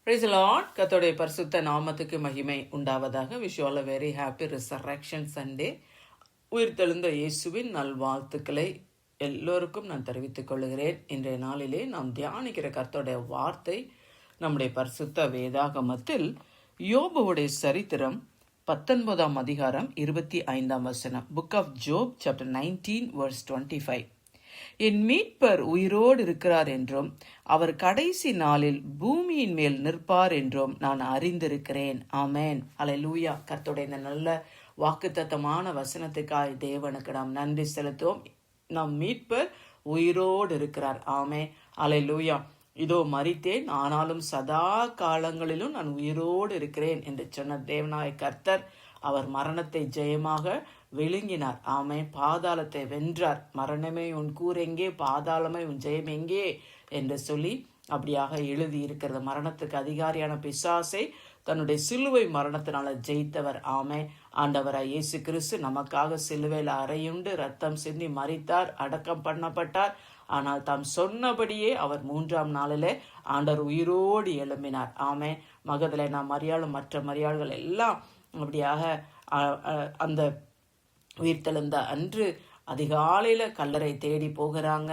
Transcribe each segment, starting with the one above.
Praise the Lord. கர்த்தருடைய பரிசுத்த நாமத்துக்கு மகிமை உண்டாவதாக. Wish you all a very happy resurrection Sunday. உயிர்த்தெழுந்த இயேசுவின் நல்வாழ்த்துக்களை எல்லோருக்கும் நான் தெரிவித்துக் கொள்கிறேன். இன்றைய நாளிலே நாம் தியானிக்கிற கர்த்தருடைய வார்த்தை நம்முடைய பரிசுத்த வேதாகமத்தில் யோபுவுடைய சரித்திரம் 19ஆம் அதிகாரம் 25ஆம் வசனம். Book of Job chapter 19 verse 25. என் மீட்பர் உயிரோடு இருக்கிறார் என்றும் அவர் கடைசி நாளில் பூமியின் மேல் நிற்பார் என்றும் நான் அறிந்திருக்கிறேன். ஆமேன். அல்லேலூயா. கர்த்தருடைய இந்த நல்ல வாக்குத்தத்தமான வசனத்துக்காய் தேவனுக்கு நாம் நன்றி செலுத்துவோம். நம் மீட்பர் உயிரோடு இருக்கிறார். ஆமேன். அல்லேலூயா. இதோ மரித்தேன், ஆனாலும் சதா காலங்களிலும் நான் உயிரோடு இருக்கிறேன் என்று சொன்ன தேவனாய கர்த்தர் அவர் மரணத்தை ஜெயமாக விழுங்கினார். ஆமே. பாதாளத்தை வென்றார். மரணமே உன் கூர் எங்கே, பாதாளமே உன் ஜெயம் எங்கே என்று சொல்லி அப்படியாக எழுதி இருக்கிறது. மரணத்துக்கு அதிகாரியான பிசாசை தன்னுடைய சிலுவை மரணத்தினால ஜெயித்தவர். ஆமே. ஆண்டவராய் இயேசு கிறிஸ்து நமக்காக சிலுவையில் அறையுண்டு ரத்தம் சிந்தி மரித்தார், அடக்கம் பண்ணப்பட்டார். ஆனால் தாம் சொன்னபடியே அவர் 3ஆம் நாளிலே ஆண்டவர் உயிரோடு எழும்பினார். ஆமே. மகதலேனா மரியாளும் மற்ற மரியாள்கள் எல்லாம் அப்படியாக அந்த உயிர்த்தெழுந்த அன்று அதிகாலையில் கல்லறை தேடி போகிறாங்க.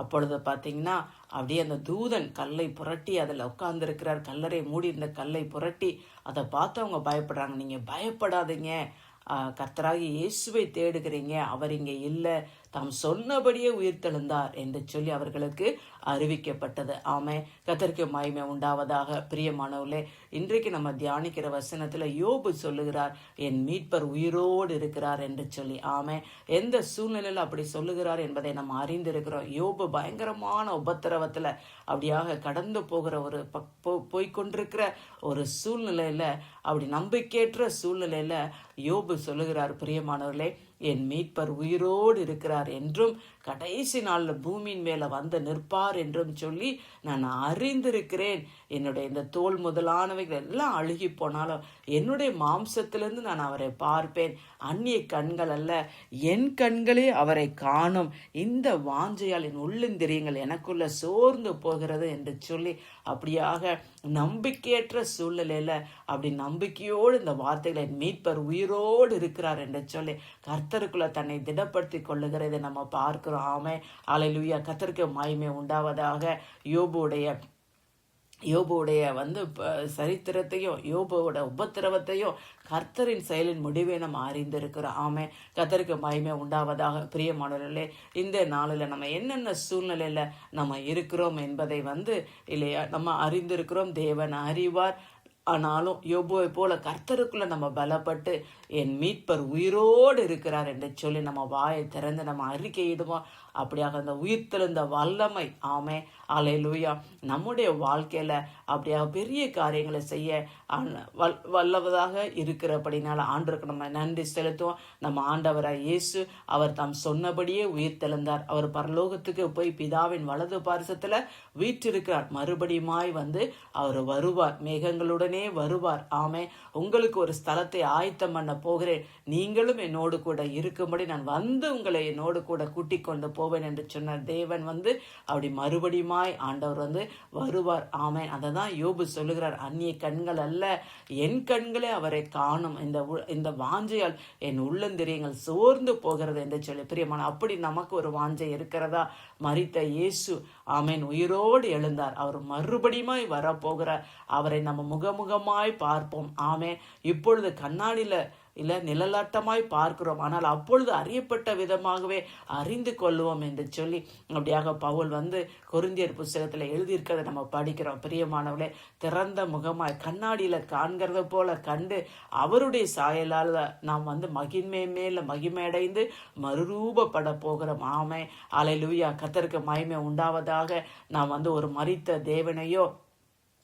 அப்பொழுது பார்த்தீங்கன்னா அப்படியே அந்த தூதன் கல்லை புரட்டி அதில் உட்கார்ந்துருக்கிறார். கல்லறை மூடி இருந்த கல்லை புரட்டி அதை பார்த்து அவங்க பயப்படுறாங்க. நீங்கள் பயப்படாதீங்க, கர்த்தராகி இயேசுவை தேடுகிறீங்க, அவர் இங்கே இல்லை, தாம் சொன்னபடியே உயிர்த்தெழுந்தார் என்று சொல்லி அவர்களுக்கு அறிவிக்கப்பட்டது. ஆமே. கர்த்தருக்கு மகிமை உண்டாவதாக. பிரியமானவர்களே, இன்றைக்கு நம்ம தியானிக்கிற வசனத்தில் யோபு சொல்லுகிறார், என் மீட்பர் உயிரோடு இருக்கிறார் என்று சொல்லி. ஆமே. எந்த சூழ்நிலையில் அப்படி சொல்லுகிறார் என்பதை நம்ம அறிந்திருக்கிறோம். யோபு பயங்கரமான உபத்திரவத்தில் அப்படியாக கடந்து போகிற ஒரு போய்கொண்டிருக்கிற ஒரு சூழ்நிலையில், அப்படி நம்பிக்கையற்ற சூழ்நிலையில் யோபு சொல்லுகிறார், பிரியமானவர்களே, என் மீட்பர் உயிரோடு இருக்கிறார் என்றும் கடைசி நாளில் பூமியின் மேலே வந்து நிற்பார் என்றும் சொல்லி நான் அறிந்திருக்கிறேன். என்னுடைய இந்த தோல் முதலானவைகள் எல்லாம் அழுகி போனாலும் என்னுடைய மாம்சத்திலிருந்து நான் அவரை பார்ப்பேன். அந்நிய கண்கள் அல்ல, என் கண்களே அவரை காணும். இந்த வாஞ்சையால் என் உள்ளந்திரியங்கள் எனக்குள்ள சோர்ந்து போகிறது என்று சொல்லி அப்படியாக நம்பிக்கையற்ற சூழ்நிலையில் அப்படி நம்பிக்கையோடு இந்த வார்த்தைகளை மீட்பர் உயிரோடு இருக்கிறார் என்று சொல்லி கர்த்தருக்குள்ள தன்னை திடப்படுத்தி கொள்ளுகிறதை நம்ம பார்க்கிறோம். ஆமே. அல்லேலூயா. கர்த்தருக்கு மகிமை உண்டாவதாக. யோபுடைய சரித்திரத்தையும் யோபுவோட உபத்திரவத்தையும் கர்த்தரின் செயலின் முடிவை நம்ம அறிந்திருக்கிறோம். ஆமே. கர்த்தருக்கு மகிமை உண்டாவதாக. பிரியமானவர்களே, இந்த நாளில் நம்ம என்னென்ன சூழ்நிலையில் நம்ம இருக்கிறோம் என்பதை இல்லையா நம்ம அறிந்திருக்கிறோம். தேவன் அறிவார். ஆனாலும் யோபுவை போல கர்த்தருக்குள்ள நம்ம பலப்பட்டு என் மீட்பர் உயிரோடு இருக்கிறார் என்று சொல்லி நம்ம வாயை திறந்து நம்ம அறிக்கையிடுவோம். அப்படியாக அந்த உயிர்த்தெழுந்த வல்லமை, ஆமே, அல்லேலூயா, நம்முடைய வாழ்க்கையில அப்படியாக பெரிய காரியங்களை செய்ய வல்லவதாக இருக்கிறபடினால ஆண்டவருக்கு நம்ம நன்றி செலுத்துவோம். நம்ம ஆண்டவராய் இயேசு அவர் தாம் சொன்னபடியே உயிர்த்தெழுந்தார். அவர் பரலோகத்துக்கு போய் பிதாவின் வலது பாரிசத்துல வீற்றிருக்கிறார். மறுபடியுமாய் அவர் வருவார், மேகங்களுடனே வருவார். ஆமே. உங்களுக்கு ஒரு ஸ்தலத்தை ஆயத்தம் பண்ண போகிறேன், நீங்களும் என்னோடு கூட இருக்கும்படி நான் உங்களை என்னோடு கூட கூட்டிக் கொண்டு போவேன் என்று சொன்ன தேவன் அப்படி மறுபடியுமாய் ஆண்டவர் வருவார். ஆமேன். அதை தான் யோபு சொல்லுகிறார், அந்நிய கண்கள் அல்ல, என் கண்களே அவரை காணும். இந்த வாஞ்சையால் என் உள்ளந்திரியங்கள் சோர்ந்து போகிறது என்று சொல்லி. பிரியமான, அப்படி நமக்கு ஒரு வாஞ்சை இருக்கிறதா? மரித்த இயேசு, ஆமேன், உயிரோடு எழுந்தார். அவர் மறுபடியுமாய் வரப்போகிறார். அவரை நம்ம முகமுகமாய் பார்ப்போம். ஆமேன். இப்பொழுது கண்ணாடியில நிழலாட்டமாய் பார்க்கிறோம், ஆனால் அப்பொழுது அறியப்பட்ட விதமாகவே அறிந்து கொள்வோம் என்று சொல்லி அப்படியாக பவுல் கொரிந்தியர் புஸ்தகத்தில் எழுதியிருக்கிறத நம்ம படிக்கிறோம். பிரியமானவர்களே, திறந்த முகமாய் கண்ணாடியில காண்கிறத போல கண்டு அவருடைய சாயலால் நாம் மகிமை மேல மகிமையடைந்து மறுரூபப்பட போகிறோம். ஆமே. அல்லேலூயா. கர்த்தருக்கு மகிமை உண்டாவதாக. நாம் ஒரு மரித்த தேவனையோ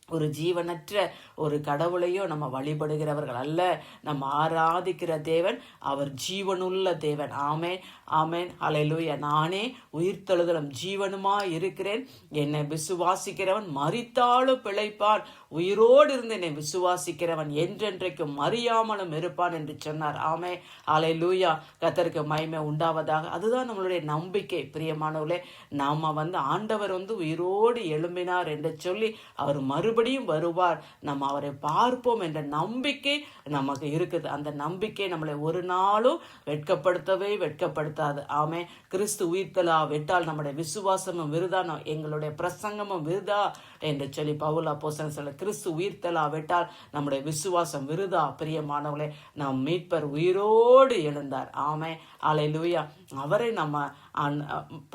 ஒரு ஜீவனற்ற ஒரு கடவுளையோ நம்ம வழிபடுகிறவர்கள் அல்ல. நம்ம ஆராதிக்கிற தேவன் அவர் ஜீவனுள்ள தேவன். ஆமேன். ஆமேன். அல்லேலூயா. நானே உயிர்த்தெழுதலும் ஜீவனுமா இருக்கிறேன், என்னை விசுவாசிக்கிறவன் மரித்தாலும் பிழைப்பான், உயிரோடு இருந்து என்னை விசுவாசிக்கிறவன் என்றென்றைக்கும் மறியாமலும் இருப்பான் என்று சொன்னார். ஆமே. அல்லேலூயா. கர்த்தருக்கு மகிமை உண்டாவதாக. அதுதான் நம்மளுடைய நம்பிக்கை. பிரியமானவர்களே, நாம ஆண்டவர் உயிரோடு எழும்பினார் என்று சொல்லி அவர் மறுபடியும் மறுபடியும் வருவார், நம்ம அவரை பார்ப்போம் என்ற நம்பிக்கை நமக்கு இருக்குது. அந்த நம்பிக்கை நம்மளை ஒரு நாளும் வெட்கப்படுத்தாது. ஆமே. கிறிஸ்து உயிர்த்தலா விட்டால் நம்முடைய விசுவாசமும் விருதா, எங்களுடைய பிரசங்கமும் விருதா என்று சொல்லி பவுல் அப்போஸ்தலன் சொல்ல, கிறிஸ்து உயிர்த்தலா விட்டால் நம்முடைய விசுவாசம் விருதா. பிரியமானவர்களே, நம் மீட்பர் உயிரோடு எழுந்தார். ஆமே. அல்லேலூயா. அவரை நம்ம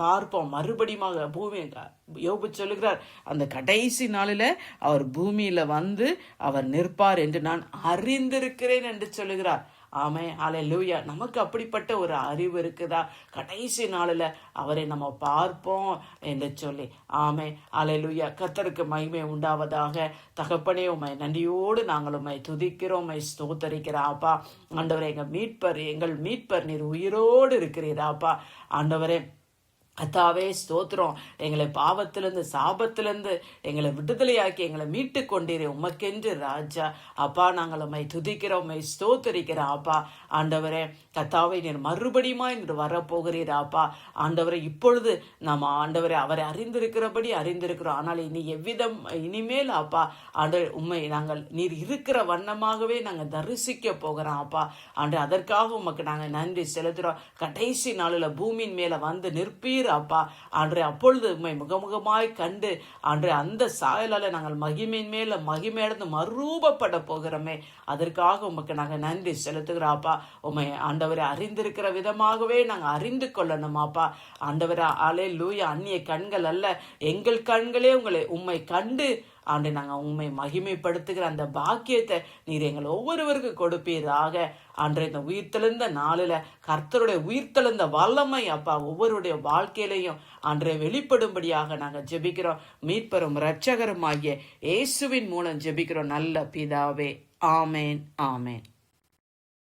பார்ப்போம் மறுபடியும் பூமி. யோபு சொல்லுகிறார், அந்த கடைசி நாளில் அவர் பூமியில வந்து அவர் நிற்பார் என்று நான் அறிந்திருக்கிறேன் என்று சொல்லுகிறார். ஆமே. அல்லேலூயா. நமக்கு அப்படிப்பட்ட ஒரு அறிவு இருக்குதா? கடைசி நாளில் அவரை நம்ம பார்ப்போம் என்று சொல்லி. ஆமே. அல்லேலூயா. கர்த்தருக்கு மகிமை உண்டாவதாக. தகப்பனே, உம்மை நன்றியோடு நாங்கள் உம்மை துதிக்கிறோம், உம்மை ஸ்தோத்தரிக்கிறோம் அப்பா. ஆண்டவரே, எங்கள் மீட்பர் நீர் உயிரோடு இருக்கிறீராப்பா. ஆண்டவரே, கர்த்தாவே ஸ்தோத்திரம். எங்களை பாவத்திலிருந்து சாபத்திலிருந்து எங்களை விடுதலையாக்கி எங்களை மீட்டு கொண்டீரே, உமக்கென்று ராஜா. அப்பா, நாங்கள் உம்மை துதிக்கிறோம், உம்மை ஸ்தோத்தரிக்கிறோம் அப்பா. ஆண்டவரே, கர்த்தாவே, நீர் மறுபடியுமா இன்று வரப்போகிறீர் அப்பா. ஆண்டவரே, இப்பொழுது நம்ம ஆண்டவரே அவரை அறிந்திருக்கிறோம். ஆனால் இனிமேல் அப்பா ஆண்டவரே, உம்மை நீர் இருக்கிற வண்ணமாகவே நாங்கள் தரிசிக்க போகிறோம் அப்பா. ஆண்டு அதற்காக உமக்கு நாங்கள் நன்றி செலுத்துகிறோம். கடைசி நாளில் பூமியின் மேல வந்து நிற்பீர் அப்பா. ஆண்டே, அப்பொழுது உம்மை முகமுகமாய் கண்டு ஆண்டே அந்த சாயலால நாங்கள் மகிமையின் மேல மகிமையடைந்து மறுரூபப்பட போகிறோமே, அதற்காக உமக்கு நாங்கள் நன்றி செலுத்துகிறோம் அப்பா. உம்மை ஆண்டவரை அறிந்திருக்கிற விதமாகவே நாங்கள் அறிந்து கொள்ளணும் அப்பா. ஆண்டவரே, அல்லேலூயா. அந்நிய கண்கள் அல்ல, எங்கள் கண்களே உம்மை கண்டு ஆண்டு நாங்கள் உண்மை மகிமைப்படுத்துகிற அந்த பாக்கியத்தை நீர் எங்கள் ஒவ்வொருவருக்கும் கொடுப்பீராக. அன்றைய இந்த உயிர்த்தெழுந்த நாளில் கர்த்தருடைய உயிர்த்தெழுந்த வல்லமை அப்பா ஒவ்வொருடைய வாழ்க்கையிலையும் அன்றைய வெளிப்படும்படியாக நாங்கள் ஜெபிக்கிறோம். மீட்பரும் இரட்சகரும் ஆகிய இயேசுவின் மூலம் ஜெபிக்கிறோம் நல்ல பிதாவே. ஆமேன், ஆமேன்.